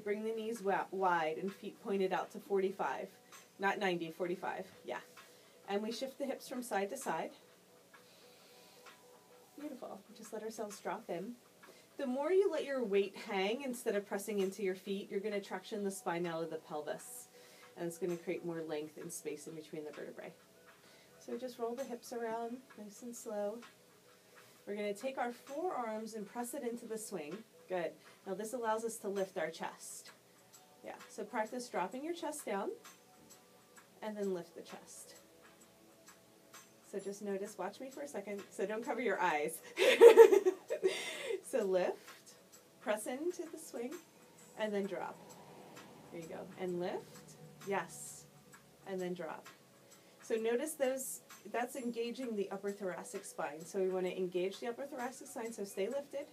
Bring the knees wide and feet pointed out to 45. Not 90, 45. Yeah. And we shift the hips from side to side. Beautiful. Just let ourselves drop in. The more you let your weight hang instead of pressing into your feet, you're going to traction the spine out of the pelvis. And it's going to create more length and space in between the vertebrae. So just roll the hips around nice and slow. We're going to take our forearms and press it into the swing. Good. Now this allows us to lift our chest. Yeah, so practice dropping your chest down and then lift the chest. So just notice, watch me for a second, so don't cover your eyes. So lift, press into the swing, and then drop. There you go. And lift, yes, and then drop. So notice that's engaging the upper thoracic spine. So we want to engage the upper thoracic spine, so stay lifted.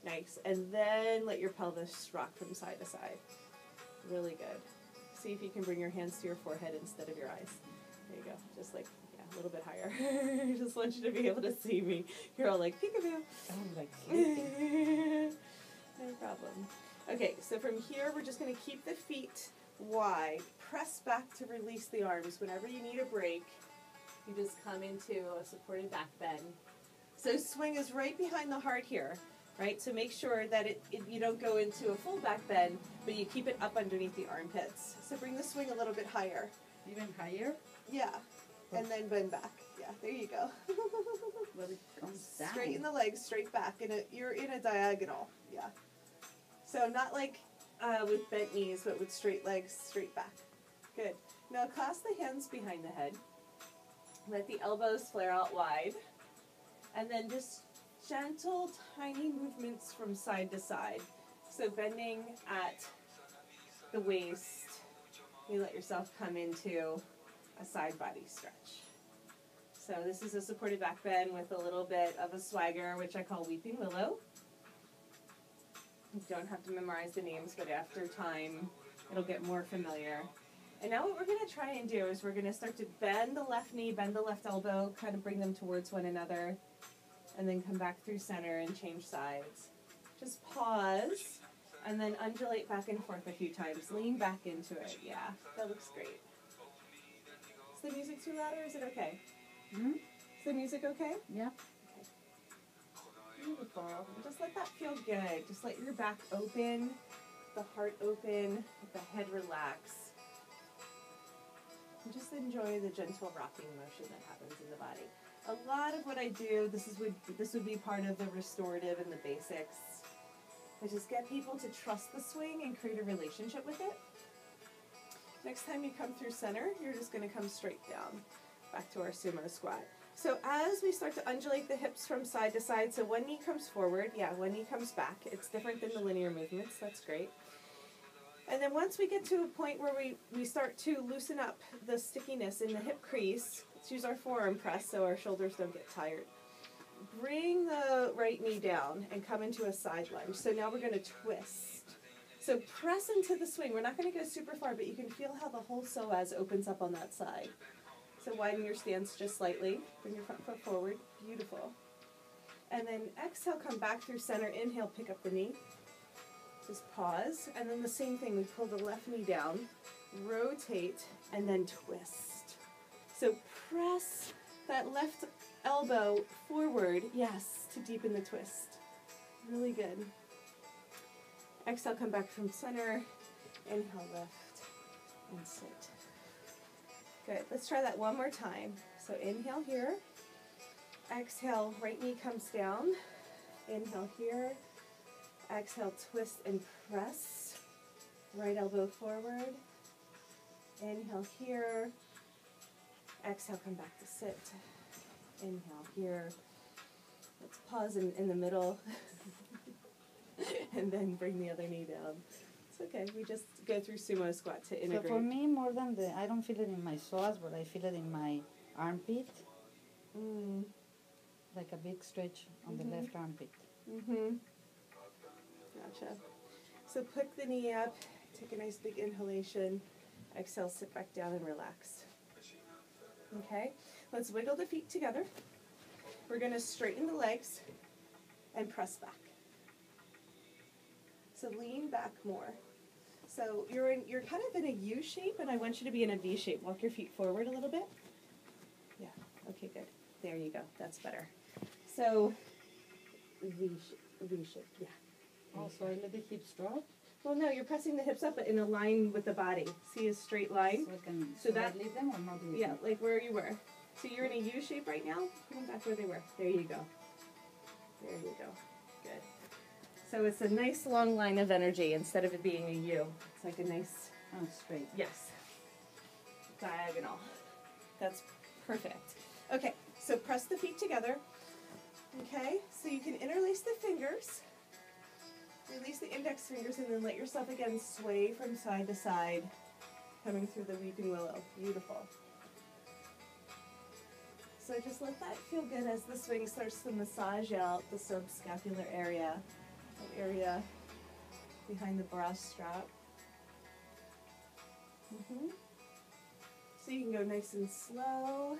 Nice. And then let your pelvis rock from side to side. Really good. See if you can bring your hands to your forehead instead of your eyes. There you go. Just like, yeah, a little bit higher. I just want you to be able to see me. You're all like, peekaboo. I'm like sleeping. No problem. Okay, so from here, we're just going to keep the feet wide. Press back to release the arms. Whenever you need a break, you just come into a supported back bend. So swing is right behind the heart here. Right, so make sure that you don't go into a full back bend, but you keep it up underneath the armpits. So bring the swing a little bit higher. Even higher? Yeah, and then bend back. Yeah, there you go. But it comes down. Straighten the legs straight back. You're in a diagonal. Yeah. So not like with bent knees, but with straight legs, straight back. Good. Now clasp the hands behind the head. Let the elbows flare out wide. And then just gentle, tiny movements from side to side. So bending at the waist, you let yourself come into a side body stretch. So this is a supported back bend with a little bit of a swagger, which I call Weeping Willow. You don't have to memorize the names, but after time, it'll get more familiar. And now what we're going to try and do is we're going to start to bend the left knee, bend the left elbow, kind of bring them towards one another. And then come back through center and change sides. Just pause, and then undulate back and forth a few times. Lean back into it. Yeah, that looks great. Is the music too loud, or is it okay? Mm-hmm. Is the music okay? Yeah. Okay. Beautiful. And just let that feel good. Just let your back open, the heart open, the head relax. And just enjoy the gentle rocking motion that happens in the body. A lot of what I do, this would be part of the restorative and the basics. I just get people to trust the swing and create a relationship with it. Next time you come through center, you're just going to come straight down, back to our sumo squat. So as we start to undulate the hips from side to side, so one knee comes forward, yeah, one knee comes back. It's different than the linear movements, that's great. And then once we get to a point where we start to loosen up the stickiness in the hip crease, let's use our forearm press so our shoulders don't get tired. Bring the right knee down and come into a side lunge. So now we're going to twist. So press into the swing. We're not going to go super far, but you can feel how the whole psoas opens up on that side. So widen your stance just slightly. Bring your front foot forward. Beautiful. And then exhale, come back through center. Inhale, pick up the knee. Just pause, and then the same thing, we pull the left knee down, rotate, and then twist. So press that left elbow forward, yes, to deepen the twist. Really good. Exhale, come back from center, inhale, lift, and sit. Good, let's try that one more time. So inhale here, exhale, right knee comes down, inhale here, exhale, twist and press. Right elbow forward. Inhale here. Exhale, come back to sit. Inhale here. Let's pause in the middle. And then bring the other knee down. It's okay. We just go through sumo squat to integrate. So for me, more than I don't feel it in my psoas, but I feel it in my armpit. Like a big stretch on the left armpit. Gotcha. So pick the knee up, take a nice big inhalation, exhale, sit back down and relax. Okay, let's wiggle the feet together. We're going to straighten the legs and press back. So lean back more. So you're kind of in a U shape, and I want you to be in a V shape. Walk your feet forward a little bit. Yeah. Okay, good. There you go. That's better. So V shape. Yeah. Also, I let the hips drop. Well, no, you're pressing the hips up, but in a line with the body. See a straight line? So that leave them or not leave them? Yeah, like where you were. So you're in a U shape right now. Put them back where they were. There you go. There you go. Good. So it's a nice long line of energy instead of it being a U. It's like a nice... Oh, straight. Yes. Diagonal. That's perfect. Okay, so press the feet together. Okay, so you can interlace the fingers. Release the index fingers and then let yourself again sway from side to side, coming through the weeping willow. Beautiful. So just let that feel good as the swing starts to massage out the subscapular area, that area behind the bra strap. So you can go nice and slow.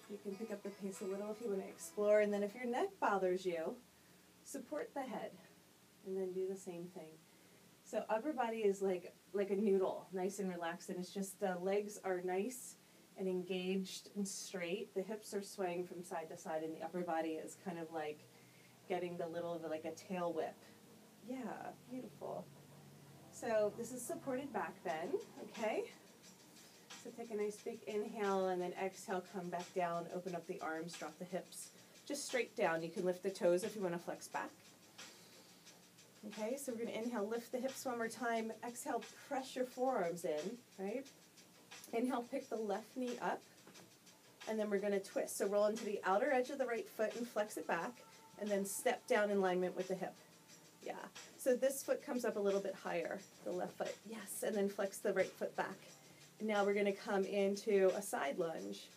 You can pick up the pace a little if you want to explore. And then if your neck bothers you, support the head. And then do the same thing. So upper body is like a noodle, nice and relaxed, and it's just the legs are nice and engaged and straight. The hips are swaying from side to side, and the upper body is kind of like getting the little of like a tail whip. Yeah, beautiful. So this is supported back bend, okay? So take a nice big inhale, and then exhale, come back down, open up the arms, drop the hips. Just straight down. You can lift the toes if you want to flex back. Okay, so we're going to inhale, lift the hips one more time. Exhale, press your forearms in, right? Inhale, pick the left knee up. And then we're going to twist. So roll into the outer edge of the right foot and flex it back. And then step down in alignment with the hip. Yeah. So this foot comes up a little bit higher, the left foot. Yes, and then flex the right foot back. And now we're going to come into a side lunge.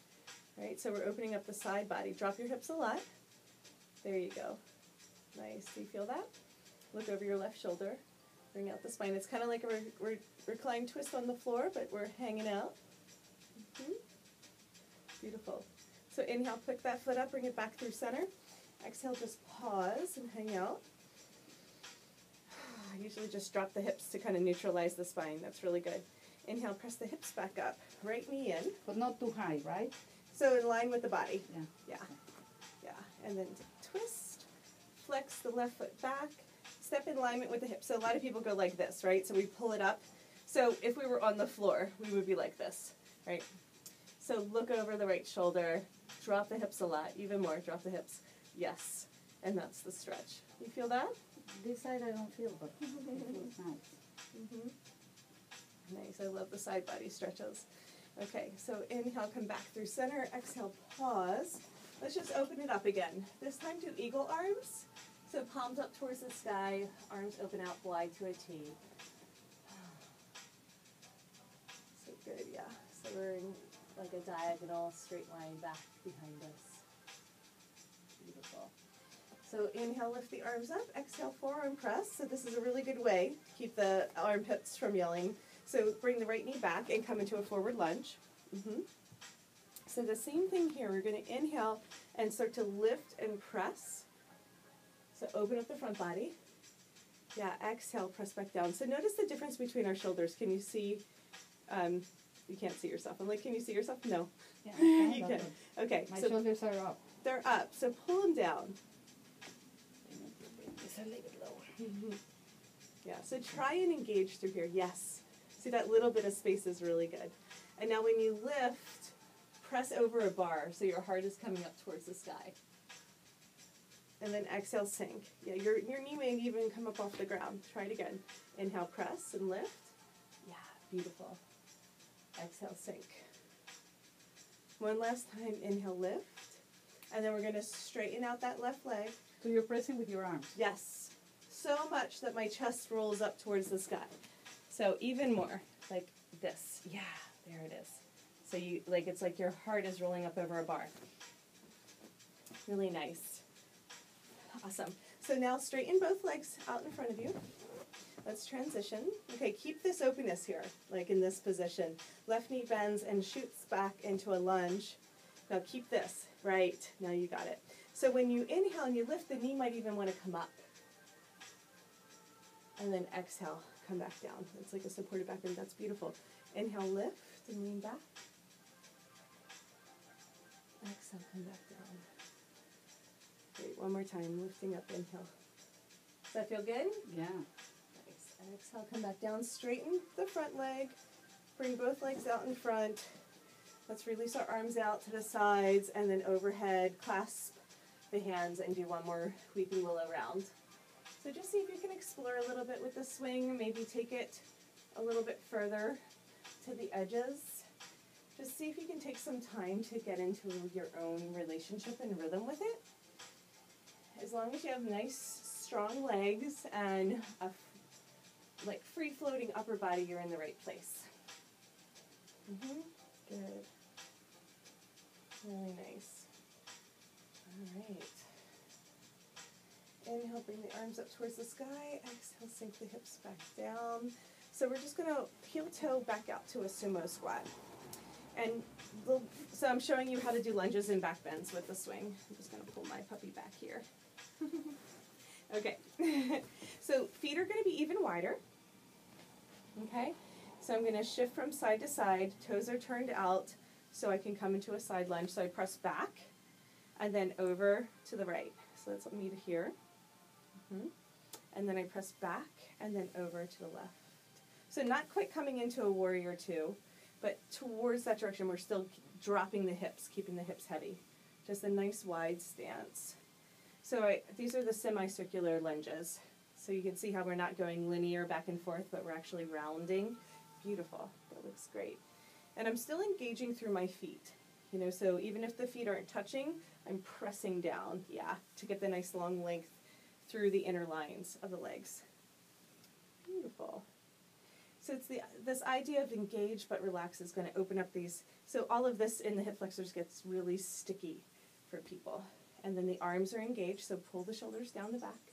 Right, so we're opening up the side body. Drop your hips a lot. There you go. Nice. Do you feel that? Look over your left shoulder. Bring out the spine. It's kind of like a reclined twist on the floor, but we're hanging out. Beautiful. So inhale, pick that foot up, bring it back through center. Exhale, just pause and hang out. I usually just drop the hips to kind of neutralize the spine. That's really good. Inhale, press the hips back up. Right knee in. But not too high, right? So in line with the body. Yeah. Yeah. Yeah. And then twist. Flex the left foot back. Step in alignment with the hips. So a lot of people go like this, right? So we pull it up. So if we were on the floor, we would be like this, right? So look over the right shoulder. Drop the hips a lot. Even more. Drop the hips. Yes. And that's the stretch. You feel that? This side I don't feel, but it feels nice. Nice. I love the side body stretches. Okay, so inhale, come back through center. Exhale, pause. Let's just open it up again. This time do eagle arms. So palms up towards the sky, arms open out wide to a T. So good, yeah. So we're in like a diagonal straight line back behind us. Beautiful. So inhale, lift the arms up. Exhale, forearm press. So this is a really good way to keep the armpits from yelling. So bring the right knee back and come into a forward lunge. So the same thing here. We're going to inhale and start to lift and press. So open up the front body. Yeah, exhale, press back down. So notice the difference between our shoulders. Can you see? You can't see yourself. I'm like, can you see yourself? No. Yeah, you can. Okay. My so shoulders are up. They're up. So pull them down. It's a little bit lower. Yeah, so try and engage through here. Yes. See, that little bit of space is really good. And now when you lift, press over a bar so your heart is coming up towards the sky. And then exhale, sink. Yeah, your knee may even come up off the ground. Try it again. Inhale, press and lift. Yeah, beautiful. Exhale, sink. One last time, inhale, lift. And then we're going to straighten out that left leg. So you're pressing with your arms? Yes. So much that my chest rolls up towards the sky. So even more, like this. Yeah, there it is. So you like it's like your heart is rolling up over a bar. Really nice. Awesome. So now straighten both legs out in front of you. Let's transition. Okay, keep this openness here, like in this position. Left knee bends and shoots back into a lunge. Now keep this. Right. Now you got it. So when you inhale and you lift, the knee might even want to come up. And then exhale, come back down. It's like a supported back bend. That's beautiful. Inhale, lift and lean back. Exhale, come back down. Great, one more time, lifting up, inhale. Does that feel good? Yeah. Nice. Exhale, come back down, straighten the front leg. Bring both legs out in front. Let's release our arms out to the sides and then overhead, clasp the hands and do one more weeping willow round. So just see if you can explore a little bit with the swing, maybe take it a little bit further to the edges. Just see if you can take some time to get into your own relationship and rhythm with it. As long as you have nice, strong legs and a like free-floating upper body, you're in the right place. Good. Really nice. All right. Inhale, bring the arms up towards the sky. Exhale, sink the hips back down. So we're just going to heel-toe back out to a sumo squat. And so I'm showing you how to do lunges and back bends with the swing. I'm just going to pull my puppy back here. Okay. So feet are going to be even wider. Okay. So I'm going to shift from side to side. Toes are turned out so I can come into a side lunge. So I press back and then over to the right. So that's me to here. And then I press back and then over to the left. So not quite coming into a warrior two, but towards that direction. We're still dropping the hips, keeping the hips heavy. Just a nice wide stance. So these are the semicircular lunges. So you can see how we're not going linear back and forth, but we're actually rounding. Beautiful. That looks great. And I'm still engaging through my feet. You know, so even if the feet aren't touching, I'm pressing down, to get the nice long length through the inner lines of the legs. Beautiful. So it's this idea of engage but relax is going to open up these. So all of this in the hip flexors gets really sticky for people. And then the arms are engaged, so pull the shoulders down the back.